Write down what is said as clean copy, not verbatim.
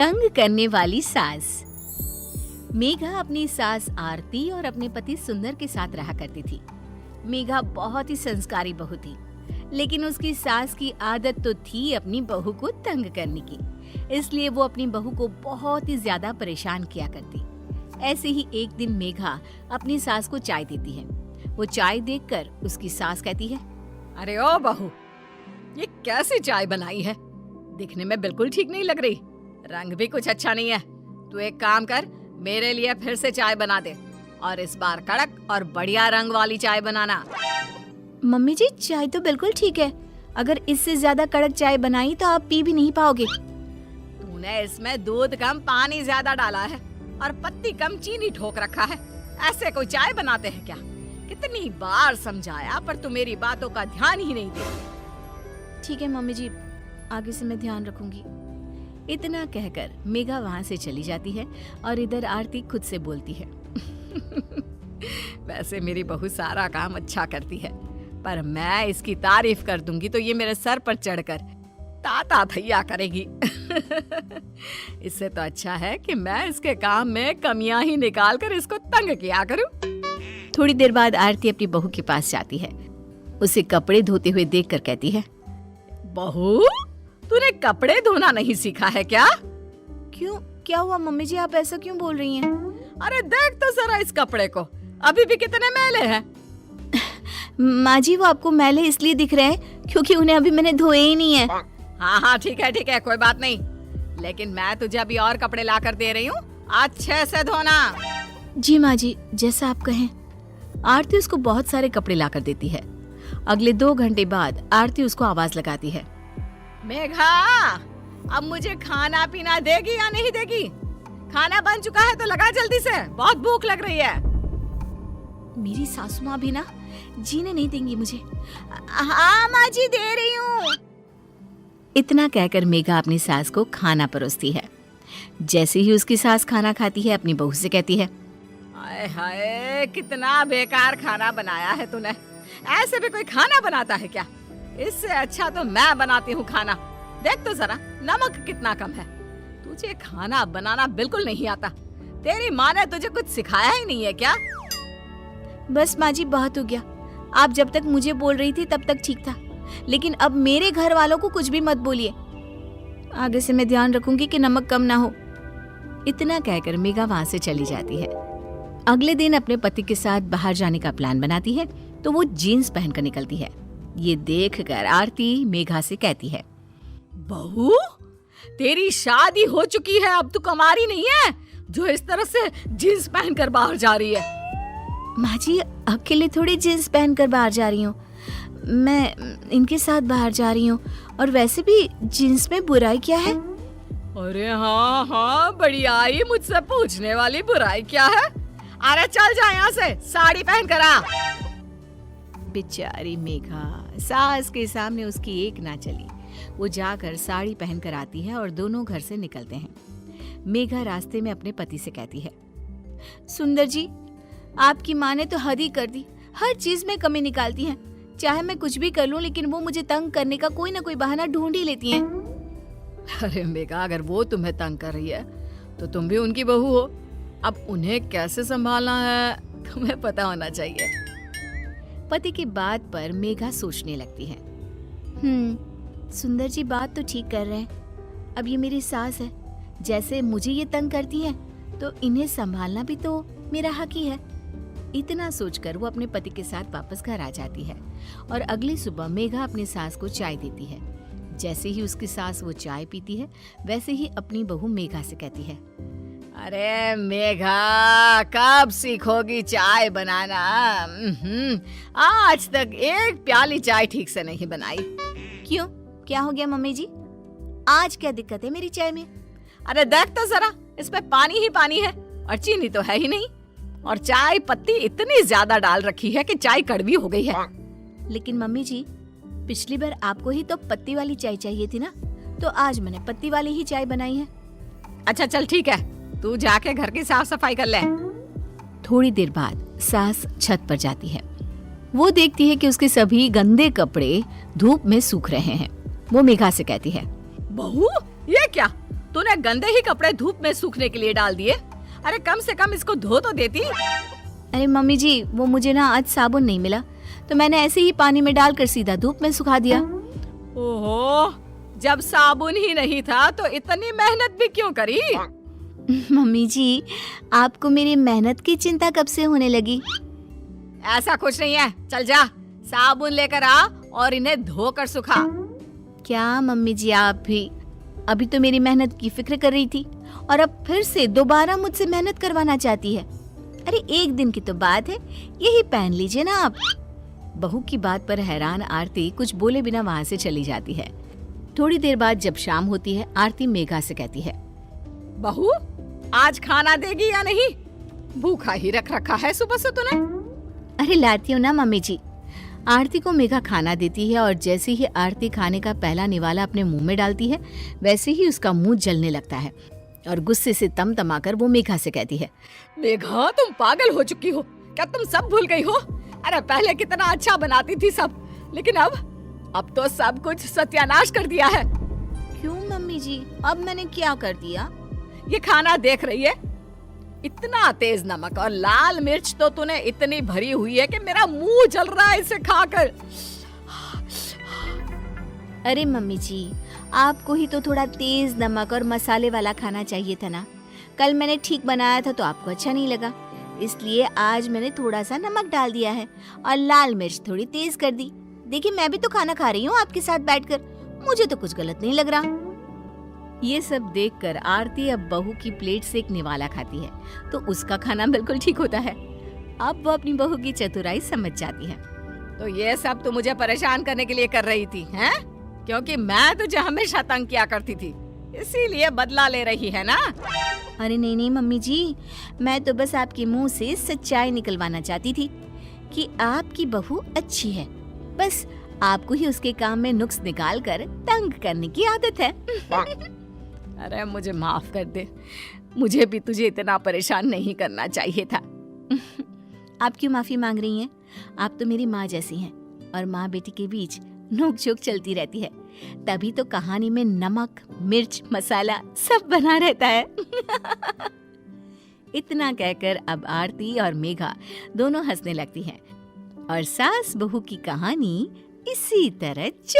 तंग करने वाली सास। मेघा अपनी सास आरती और अपने पति सुंदर के साथ रहा करती थी। मेघा बहुत ही संस्कारी बहू थी, लेकिन उसकी सास की आदत तो थी अपनी बहू को तंग करने की। इसलिए वो अपनी बहू को बहुत ही ज्यादा परेशान किया करती। ऐसे ही एक दिन मेघा अपनी सास को चाय देती है। वो चाय देखकर उसकी सास कहती है, अरे ओ बहू, ये कैसी चाय बनाई है? दिखने में बिल्कुल ठीक नहीं लग रही, रंग भी कुछ अच्छा नहीं है। तू एक काम कर, मेरे लिए फिर से चाय बना दे और इस बार कड़क और बढ़िया रंग वाली चाय बनाना। मम्मी जी, चाय तो बिल्कुल ठीक है। अगर इससे ज्यादा कड़क चाय बनाई तो आप पी भी नहीं पाओगे। तूने इसमें दूध कम पानी ज्यादा डाला है और पत्ती कम चीनी ठोक रखा है। ऐसे कोई चाय बनाते हैं क्या? कितनी बार समझाया पर तू मेरी बातों का ध्यान ही नहीं देती। ठीक है मम्मी जी, आगे से मैं ध्यान रखूंगी। इतना कहकर मेघा वहाँ से चली जाती है और इधर आरती खुद से बोलती है, वैसे मेरी बहू सारा काम अच्छा करती है, पर मैं इसकी तारीफ कर दूंगी तो ये मेरे सर पर चढ़कर ताता भैया करेगी। इससे तो अच्छा है कि मैं इसके काम में कमियां ही निकाल कर इसको तंग किया करूं। थोड़ी देर बाद आरती अपनी बहू के पास जाती है। उसे कपड़े धोते हुए देखकर कहती है, बहू, तूने कपड़े धोना नहीं सीखा है क्या? क्यों, क्या हुआ मम्मी जी, आप ऐसा क्यों बोल रही हैं? अरे देख तो जरा इस कपड़े को, अभी भी कितने मैले हैं। माँ जी, वो आपको मैले इसलिए दिख रहे हैं क्योंकि उन्हें अभी मैंने धोए ही नहीं है। हाँ, ठीक है, कोई बात नहीं, लेकिन मैं तुझे अभी और कपड़े ला कर दे रही हूँ, अच्छे से धोना। जी माँ जी, जैसा आप कहें। आरती उसको बहुत सारे कपड़े ला कर देती है। अगले 2 घंटे बाद आरती उसको आवाज लगाती है, मेघा, अब मुझे खाना पीना देगी या नहीं देगी? खाना बन चुका है तो लगा जल्दी से, बहुत भूख लग रही है। मेरी सासू माँ भी ना जीने नहीं देंगी मुझे। हाँ माँ जी, दे रही हूँ। इतना कहकर मेघा अपनी सास को खाना परोसती है। जैसे ही उसकी सास खाना खाती है, अपनी बहू से कहती है, हाय हाय, कितना बेकार खाना बनाया है तूने। ऐसे भी कोई खाना बनाता है क्या? इससे अच्छा तो मैं बनाती हूँ खाना। देख तो जरा, नमक कितना कम है। तुझे खाना बनाना बिल्कुल नहीं आता। तेरी माँ ने तुझे कुछ सिखाया ही नहीं है क्या? बस माँ जी, बहुत हो गया। आप जब तक मुझे बोल रही थी तब तक ठीक था, लेकिन अब मेरे घर वालों को कुछ भी मत बोलिए। आगे से मैं ध्यान रखूंगी कि नमक कम ना हो। इतना कहकर मेघा वहाँ से चली जाती है। अगले दिन अपने पति के साथ बाहर जाने का प्लान बनाती है तो वो जीन्स पहनकर निकलती है। ये देखकर आरती मेघा से कहती है, बहू, तेरी शादी हो चुकी है, अब तू कुंवारी नहीं है जो इस तरह से जीन्स पहनकर बाहर जा रही है। माँ जी, अकेले थोड़ी जीन्स पहनकर बाहर जा रही हूँ, मैं इनके साथ बाहर जा रही हूँ। और वैसे भी जीन्स में बुराई क्या है? अरे हाँ, बढ़ियाई, मुझसे पूछने वाली बुराई क्या है? अरे चल जा यहाँ से, साड़ी पहन कर आ। बेचारी मेघा, सास के सामने उसकी एक ना चली। वो जाकर साड़ी पहनकर आती है और दोनों घर से निकलते हैं। मेघा रास्ते में अपने पति से कहती है, सुंदर जी, आपकी माँ ने तो हद ही कर दी। हर चीज में कमी निकालती हैं। चाहे मैं कुछ भी कर लूं, लेकिन वो मुझे तंग करने का कोई ना कोई बहाना ढूंढ ही लेती हैं। अरे मेघा, अगर वो तुम्हें तंग कर रही है तो तुम भी उनकी बहू हो। अब उन्हें कैसे संभालना है तुम्हें पता होना चाहिए। पति की बात पर मेघा सोचने लगती है। सुंदर जी बात तो ठीक कर रहे हैं। अब ये मेरी सास है, जैसे मुझे ये तंग करती है तो इन्हें संभालना भी तो मेरा हक ही है। इतना सोचकर वो अपने पति के साथ वापस घर आ जाती है और अगली सुबह मेघा अपनी सास को चाय देती है। जैसे ही उसकी सास वो चाय पीती है, वैसे ही अपनी बहू मेघा से कहती है, अरे मेघा, कब सीखोगी चाय बनाना? आज तक एक प्याली चाय ठीक से नहीं बनाई। क्यों, क्या हो गया मम्मी जी? आज क्या दिक्कत है मेरी चाय में? अरे देख तो जरा, इसमें पानी ही पानी है और चीनी तो है ही नहीं, और चाय पत्ती इतनी ज्यादा डाल रखी है कि चाय कड़वी हो गई है। लेकिन मम्मी जी, पिछली बार आपको ही तो पत्ती वाली चाय चाहिए थी ना, तो आज मैंने पत्ती वाली ही चाय बनाई है। अच्छा चल ठीक है, तू जाके घर की साफ सफाई कर ले। थोड़ी देर बाद सास छत पर जाती है। वो देखती है कि उसके सभी गंदे कपड़े धूप में सूख रहे हैं। वो मेघा से कहती है, बहू, ये क्या? तूने गंदे ही कपड़े धूप में सूखने के लिए डाल दिए। अरे कम से कम इसको धो तो देती। अरे मम्मी जी, वो मुझे ना आज साबुन नहीं मिला, तो मैंने ऐसे ही पानी में डालकर सीधा धूप में सुखा दिया। ओहो, जब साबुन ही नहीं था तो इतनी मेहनत भी क्यों करी? मम्मी जी, आपको मेरी मेहनत की चिंता कब से होने लगी? ऐसा कुछ नहीं है, चल जा साबुन लेकर आ और इन्हें धोकर सुखा। क्या मम्मी जी, आप भी अभी तो मेरी मेहनत की फिक्र कर रही थी और अब फिर से दोबारा मुझसे मेहनत करवाना चाहती है। अरे एक दिन की तो बात है, यही पहन लीजिए ना आप। बहू की बात पर हैरान आरती कुछ बोले बिना वहाँ से चली जाती है। थोड़ी देर बाद जब शाम होती है, आरती मेघा से कहती है, बहू आज खाना देगी या नहीं? भूखा ही रख रखा है सुबह से तूने। अरे लाती हूँ ना मम्मी जी। आरती को मेघा खाना देती है और जैसे ही आरती खाने का पहला निवाला अपने मुंह में डालती है, वैसे ही उसका मुंह जलने लगता है और गुस्से से तमतमाकर वो मेघा से कहती है, मेघा तुम पागल हो चुकी हो क्या? तुम सब भूल गई हो? अरे पहले कितना अच्छा बनाती थी सब, लेकिन अब तो सब कुछ सत्यानाश कर दिया है। क्यों मम्मी जी, अब मैंने क्या कर दिया? ये खाना देख रही है, इतना तेज नमक और लाल मिर्च तो तूने इतनी भरी हुई है कि मेरा मुंह जल रहा है इसे खाकर। अरे मम्मी जी, आपको ही तो थोड़ा तेज नमक और मसाले वाला खाना चाहिए था ना। कल मैंने ठीक बनाया था तो आपको अच्छा नहीं लगा, इसलिए आज मैंने थोड़ा सा नमक डाल दिया है और लाल मिर्च थोड़ी तेज कर दी। देखिए मैं भी तो खाना खा रही हूँ आपके साथ बैठकर, मुझे तो कुछ गलत नहीं लग रहा। ये सब देखकर आरती अब बहू की प्लेट से एक निवाला खाती है तो उसका खाना बिल्कुल ठीक होता है। अब वो अपनी बहू की चतुराई समझ जाती है। तो ये सब तो मुझे परेशान करने के लिए कर रही थी, हैं? क्योंकि मैं तुझे हमेशा तंग किया करती थी, इसीलिए बदला ले रही है ना? अरे नहीं नहीं मम्मी जी, मैं तो बस आपके मुंह से सच्चाई निकलवाना चाहती थी कि आपकी बहू अच्छी है। बस आपको ही उसके काम में नुक्स निकाल कर तंग करने की आदत है। अरे मुझे माफ कर दे, मुझे भी तुझे इतना परेशान नहीं करना चाहिए था। आप क्यों माफी मांग रही हैं? आप तो मेरी माँ जैसी हैं और माँ बेटी के बीच नोक-झोंक चलती रहती है, तभी तो कहानी में नमक, मिर्च, मसाला सब बना रहता है। इतना कहकर अब आरती और मेघा दोनों हंसने लगती हैं और सास बहू की कहानी इसी तरह चल